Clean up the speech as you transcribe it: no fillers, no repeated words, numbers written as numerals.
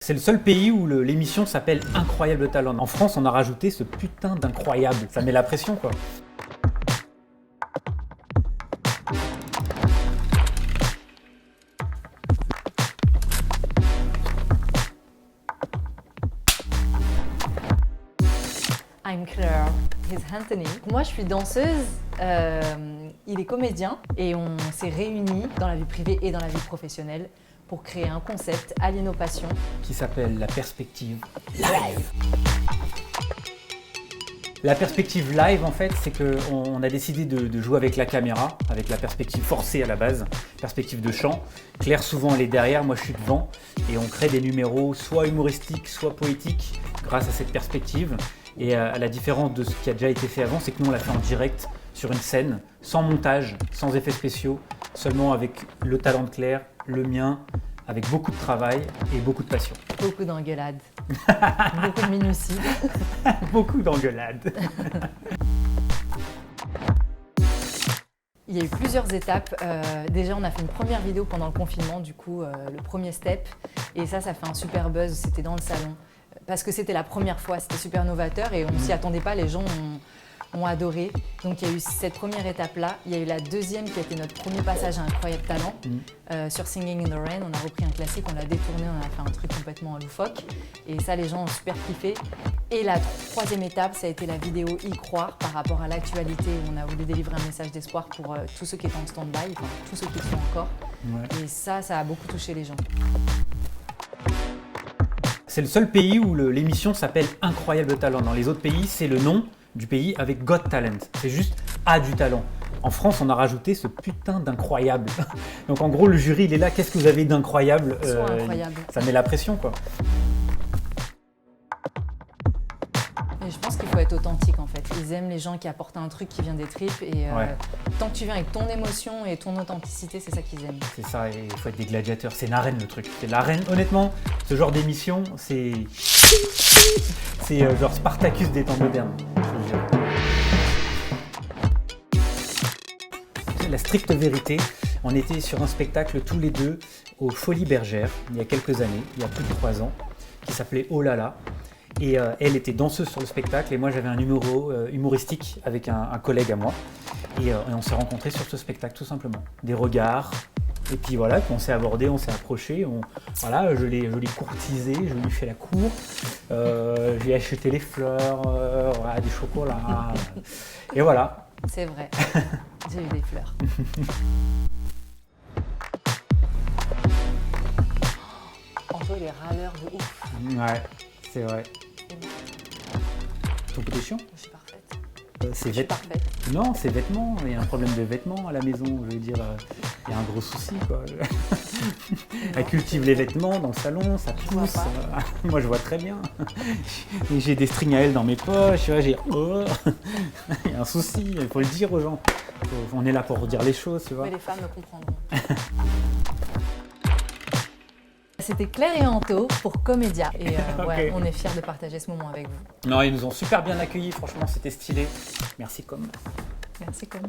C'est le seul pays où l'émission s'appelle Incroyable Talent. En France, on a rajouté ce putain d'incroyable. Ça met la pression, quoi. I'm Claire, he's Anthony. Moi, je suis danseuse, il est comédien et on s'est réunis dans la vie privée et dans la vie professionnelle pour créer un concept, Aliéno Passion, Qui s'appelle la perspective live. La perspective live, en fait, c'est qu'on a décidé de jouer avec la caméra, avec la perspective forcée à la base, perspective de chant. Claire, souvent, elle est derrière, moi je suis devant, et on crée des numéros soit humoristiques, soit poétiques, grâce à cette perspective. Et à la différence de ce qui a déjà été fait avant, c'est que nous on l'a fait en direct, sur une scène, sans montage, sans effets spéciaux, seulement avec le talent de Claire, le mien, avec beaucoup de travail et beaucoup de passion. beaucoup d'engueulades, beaucoup de minutie. Beaucoup d'engueulades. Il y a eu plusieurs étapes. Déjà, on a fait une première vidéo pendant le confinement, du coup, le premier step. Et ça fait un super buzz, c'était dans le salon. Parce que c'était la première fois, c'était super novateur et on ne s'y attendait pas, les gens ont adoré. Donc il y a eu cette première étape-là. Il y a eu la deuxième qui a été notre premier passage à Incroyable Talent. Sur Singing in the Rain, on a repris un classique, on l'a détourné, on a fait un truc complètement loufoque. Et ça, les gens ont super kiffé. Et la troisième étape, ça a été la vidéo Y croire par rapport à l'actualité où on a voulu délivrer un message d'espoir pour tous ceux qui étaient en stand-by, enfin tous ceux qui le sont encore. Ouais. Et ça a beaucoup touché les gens. C'est le seul pays où l'émission s'appelle Incroyable Talent. Dans les autres pays, c'est le nom du pays avec Got Talent. C'est juste A du talent. En France, on a rajouté ce putain d'incroyable. Donc en gros, le jury, il est là. Qu'est-ce que vous avez d'incroyable Soit incroyable. Ça met la pression, quoi. Et je pense qu'il faut être authentique en fait. Ils aiment les gens qui apportent un truc qui vient des tripes et tant que tu viens avec ton émotion et ton authenticité, c'est ça qu'ils aiment. C'est ça, et il faut être des gladiateurs. C'est une arène, le truc. C'est l'arène. Honnêtement, ce genre d'émission, c'est genre Spartacus des temps modernes. Je vous le jure. La stricte vérité, on était sur un spectacle tous les deux aux Folies Bergères, il y a quelques années, il y a plus de 3 ans, qui s'appelait Oh là là. Et elle était danseuse sur le spectacle et moi j'avais un numéro humoristique avec un collègue à moi. Et on s'est rencontrés sur ce spectacle tout simplement. Des regards, et puis voilà, puis on s'est abordé, on s'est approché. Voilà, je l'ai courtisé, je lui ai fait la cour. J'ai acheté les fleurs, voilà, des chocolats. Et voilà. C'est vrai, j'ai eu des fleurs. Anto, il est râleur de ouf. Ouais, c'est vrai. Ton côté chiant? Je suis parfaite. C'est Je suis parfaite. Non, c'est vêtements. Il y a un problème de vêtements à la maison. Je veux dire, il y a un gros souci, quoi. Elle cultive les vêtements dans le salon, ça pousse. Moi, je vois très bien. Et j'ai des strings à elle dans mes poches. Tu vois, il y a un souci. Il faut le dire aux gens. On est là pour dire les choses, tu vois. Mais les femmes me comprendront. C'était Claire et Anto pour Comédia. Et ouais, on est fiers de partager ce moment avec vous. Non, ils nous ont super bien accueillis. Franchement, c'était stylé. Merci, Com. Merci, Com.